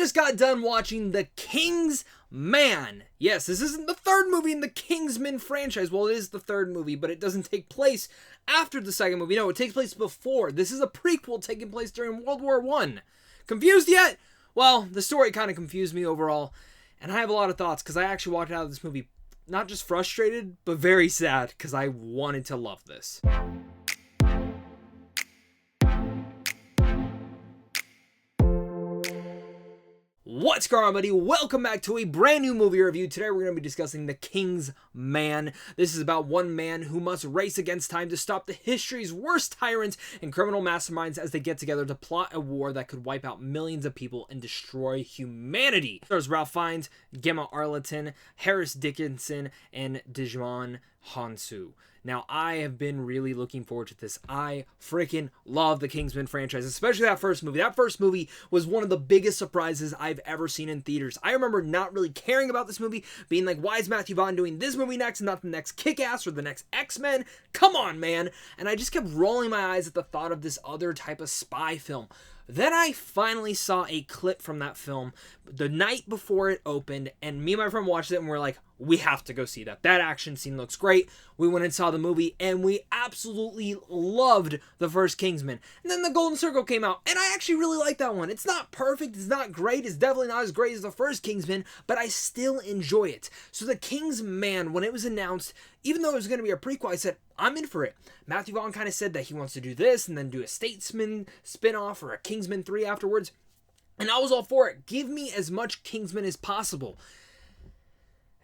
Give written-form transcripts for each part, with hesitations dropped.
just got done watching The King's Man. Yes, this isn't the third movie in the Kingsman franchise. Well, it is the third movie, but it doesn't take place after the second movie. No, it takes place before. This is a prequel taking place during World War I. Confused yet? Well, the story kind of confused me overall, and I have a lot of thoughts because I actually walked out of this movie not just frustrated, but very sad because I wanted to love this. What's going on, buddy? Welcome back to a brand new movie review. Today we're going to be discussing The King's Man. This is about one man who must race against time to stop the history's worst tyrants and criminal masterminds as they get together to plot a war that could wipe out millions of people and destroy humanity. There's Ralph Fiennes, Gemma, Arterton, Dickinson, and Djimon, Hounsou. Now, I have been really looking forward to this. I freaking love the Kingsman franchise, especially that first movie. That first movie was one of the biggest surprises I've ever seen in theaters. I remember not really caring about this movie, being like, why is Matthew Vaughn doing this movie next and not the next Kick-Ass or the next X-Men? Come on, man. And I just kept rolling my eyes at the thought of this other type of spy film. Then I finally saw a clip from that film the night before it opened, and me and my friend watched it and we're like, we have to go see that. That action scene looks great. We went and saw the movie and we absolutely loved the first Kingsman. And then The Golden Circle came out and I actually really like that one. It's not perfect, it's not great, it's definitely not as great as the first Kingsman, but I still enjoy it. So The King's Man, when it was announced, even though it was going to be a prequel, I said, I'm in for it. Matthew Vaughn kind of said that he wants to do this and then do a Statesman spin-off or a Kingsman 3 afterwards. And I was all for it. Give me as much Kingsman as possible.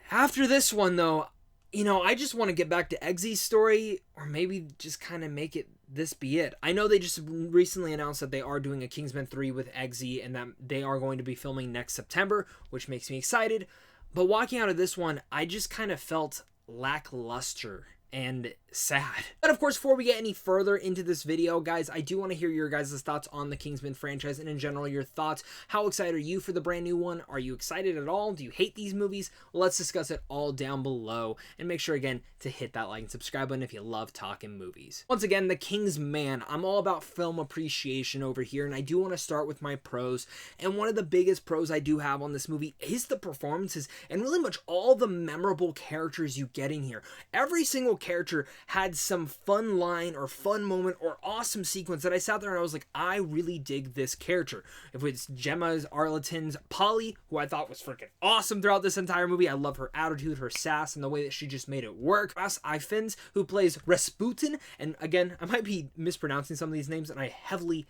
After this one, though, you know, I just want to get back to Eggsy's story, or maybe just kind of make it this be it. I know they just recently announced that they are doing a Kingsman 3 with Eggsy and that they are going to be filming next September, which makes me excited. But walking out of this one, I just kind of felt lackluster and sad. But of course, before we get any further into this video, guys, I do want to hear your guys' thoughts on the Kingsman franchise and in general your thoughts. How excited are you for the brand new one? Are you excited at all? Do you hate these movies? Let's discuss it all down below, and make sure again to hit that like and subscribe button if you love talking movies. Once again, The King's Man. I'm all about film appreciation over here, and I do want to start with my pros. And one of the biggest pros I do have on this movie is the performances and really much all the memorable characters you get in here. Every single character had some fun line or fun moment or awesome sequence that I sat there and I was like, I really dig this character. If it's Gemma's, Arterton's, Polly, who I thought was freaking awesome throughout this entire movie. I love her attitude, her sass, and the way that she just made it work. Ifans, who plays Rasputin, and again, I might be mispronouncing some of these names and I heavily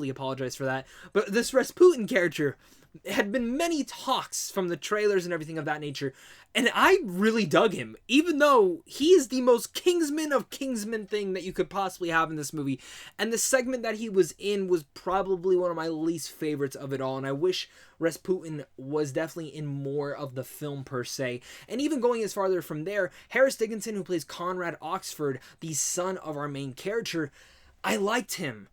apologize for that. But this Rasputin character had been many talks from the trailers and everything of that nature, and I really dug him, even though he is the most Kingsman of Kingsman thing that you could possibly have in this movie. And the segment that he was in was probably one of my least favorites of it all, and I wish Rasputin was definitely in more of the film per se. And even going as farther from there, Dickinson, who plays Conrad Oxford, the son of our main character, I liked him.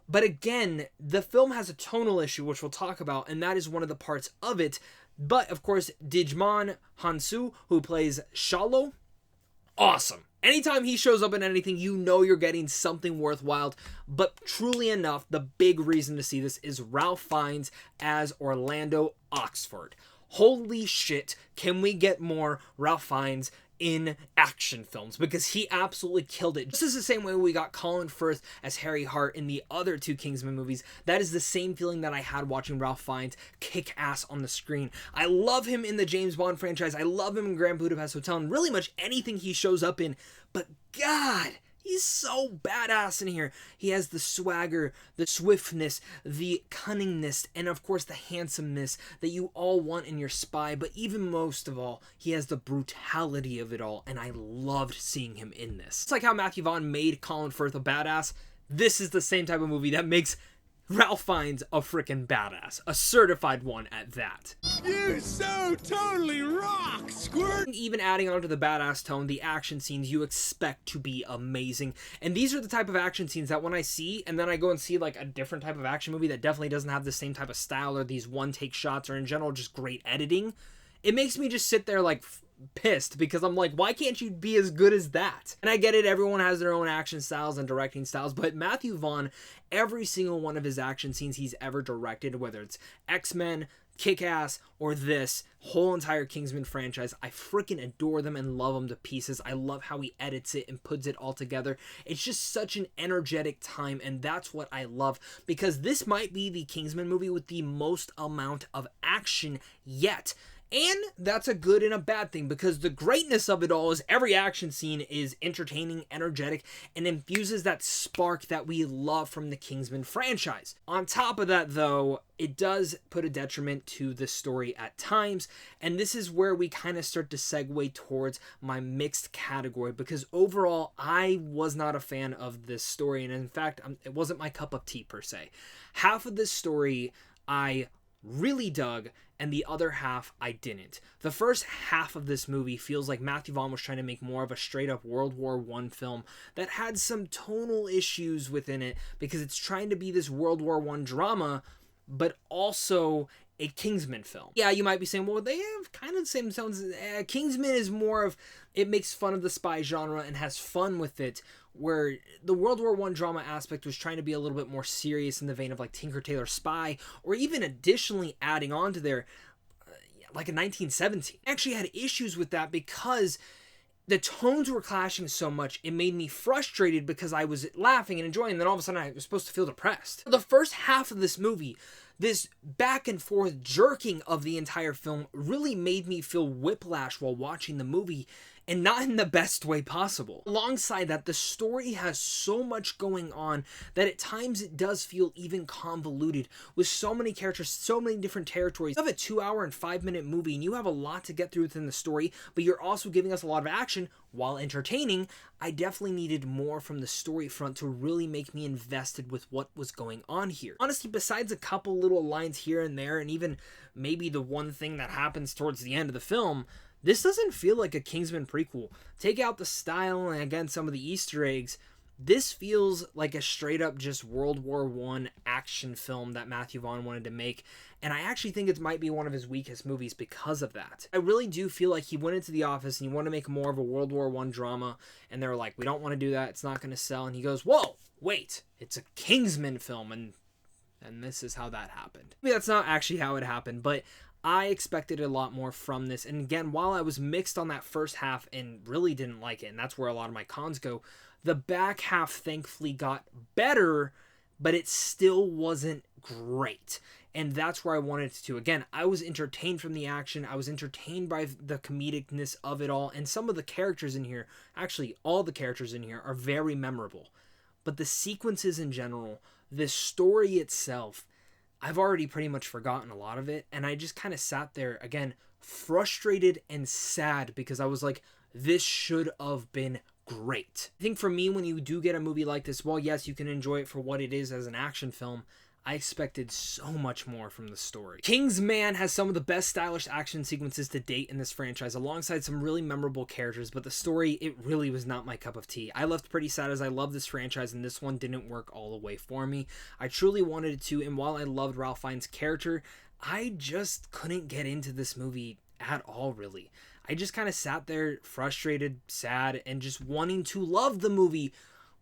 But again, the film has a tonal issue, which we'll talk about, and that is one of the parts of it. But, of course, Djimon Hounsou, who plays Shallow, awesome. Anytime he shows up in anything, you know you're getting something worthwhile. But truly enough, the big reason to see this is Ralph Fiennes as Orlando Oxford. Holy shit, can we get more Ralph Fiennes in action films, because he absolutely killed it. This is the same way we got Colin Firth as Harry Hart in the other two Kingsman movies. That is the same feeling that I had watching Ralph Fiennes kick ass on the screen. I love him in the James Bond franchise. I love him in Grand Budapest Hotel and really much anything he shows up in. But God, he's so badass in here. He has the swagger, the swiftness, the cunningness, and of course the handsomeness that you all want in your spy. But even most of all, he has the brutality of it all, and I loved seeing him in this. It's like how Matthew Vaughn made Colin Firth a badass. This is the same type of movie that makes Ralph Fiennes a freaking badass. A certified one at that. You so totally rock, Squirt! Even adding on to the badass tone, the action scenes you expect to be amazing. And these are the type of action scenes that when I see, and then I go and see like a different type of action movie that definitely doesn't have the same type of style or these one-take shots or in general just great editing, it makes me just sit there like pissed, because I'm like, why can't you be as good as that? And I get it, everyone has their own action styles and directing styles, but Matthew Vaughn, every single one of his action scenes he's ever directed, whether it's X-Men, Kick-Ass or this whole entire Kingsman franchise, I freaking adore them and love them to pieces. I love how he edits it and puts it all together. It's just such an energetic time, and that's what I love, because this might be the Kingsman movie with the most amount of action yet. And that's a good and a bad thing, because the greatness of it all is every action scene is entertaining, energetic, and infuses that spark that we love from the Kingsman franchise. On top of that, though, it does put a detriment to the story at times, and this is where we kind of start to segue towards my mixed category, because overall, I was not a fan of this story, and in fact, it wasn't my cup of tea per se. Half of this story I really dug, and the other half I didn't. The first half of this movie feels like Matthew Vaughn was trying to make more of a straight up World War I film that had some tonal issues within it, because it's trying to be this World War I drama, but also a Kingsman film. Yeah, you might be saying, well, they have kind of the same sounds. Kingsman is more of, it makes fun of the spy genre and has fun with it, where the World War I drama aspect was trying to be a little bit more serious in the vein of like Tinker Tailor Spy, or even additionally adding on to there, like a 1917. I actually had issues with that because the tones were clashing so much, it made me frustrated because I was laughing and enjoying, and then all of a sudden I was supposed to feel depressed. The first half of this movie, this back and forth jerking of the entire film, really made me feel whiplash while watching the movie, and not in the best way possible. Alongside that, the story has so much going on that at times it does feel even convoluted, with so many characters, so many different territories. You have a 2-hour and 5-minute movie, and you have a lot to get through within the story, but you're also giving us a lot of action while entertaining. I definitely needed more from the story front to really make me invested with what was going on here. Honestly, besides a couple little lines here and there, and even maybe the one thing that happens towards the end of the film, this doesn't feel like a Kingsman prequel. Take out the style and, again, some of the Easter eggs. This feels like a straight up just World War I action film that Matthew Vaughn wanted to make, and I actually think it might be one of his weakest movies because of that. I really do feel like he went into the office and he wanted to make more of a World War I drama, and they were like, we don't want to do that, it's not going to sell, and he goes, whoa, wait, it's a Kingsman film, and this is how that happened. Maybe that's not actually how it happened, but I expected a lot more from this, and again, while I was mixed on that first half and really didn't like it, and that's where a lot of my cons go, the back half thankfully got better, but it still wasn't great. And that's where I wanted to. Again, I was entertained from the action. I was entertained by the comedicness of it all. And some of the characters in here, actually all the characters in here, are very memorable. But the sequences in general, the story itself, I've already pretty much forgotten a lot of it. And I just kind of sat there, again, frustrated and sad, because I was like, this should have been great. I think for me, when you do get a movie like this, well, yes, you can enjoy it for what it is as an action film. I expected so much more from the story. Kingsman has some of the best stylish action sequences to date in this franchise, alongside some really memorable characters, but the story, it really was not my cup of tea. I left pretty sad, as I love this franchise, and this one didn't work all the way for me. I truly wanted it to, and while I loved Ralph Fiennes' character, I just couldn't get into this movie at all, really. I just kind of sat there frustrated, sad, and just wanting to love the movie,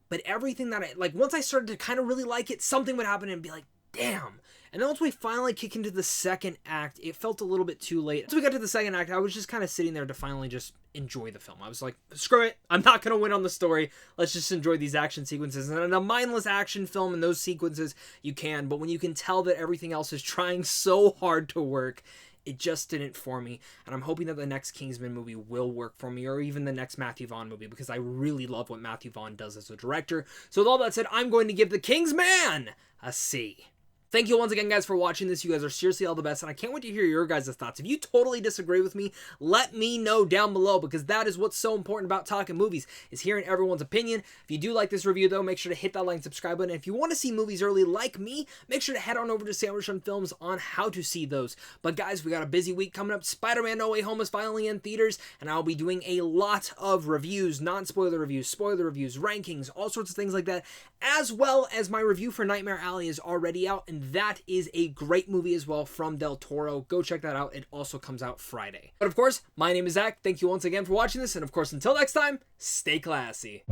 but everything that once I started to kind of really like it, something would happen and be like, damn. And then once we finally kick into the second act, it felt a little bit too late. Once we got to the second act, I was just kind of sitting there to finally just enjoy the film. I was like, screw it, I'm not going to win on the story. Let's just enjoy these action sequences. And in a mindless action film, in those sequences, you can. But when you can tell that everything else is trying so hard to work, it just didn't for me, and I'm hoping that the next Kingsman movie will work for me, or even the next Matthew Vaughn movie, because I really love what Matthew Vaughn does as a director. So with all that said, I'm going to give The Kingsman a C. Thank you once again, guys, for watching this. You guys are seriously all the best, and I can't wait to hear your guys' thoughts. If you totally disagree with me, let me know down below, because that is what's so important about talking movies, is hearing everyone's opinion. If you do like this review, though, make sure to hit that like and subscribe button. And if you want to see movies early like me, make sure to head on over to Sandwich on Films on how to see those. But guys, we got a busy week coming up. Spider-Man No Way Home is finally in theaters, and I'll be doing a lot of reviews, non-spoiler reviews, spoiler reviews, rankings, all sorts of things like that, as well as my review for Nightmare Alley is already out, and that is a great movie as well from Del Toro. Go check that out. It also comes out Friday. But of course, my name is Zach. Thank you once again for watching this, and of course, until next time, stay classy.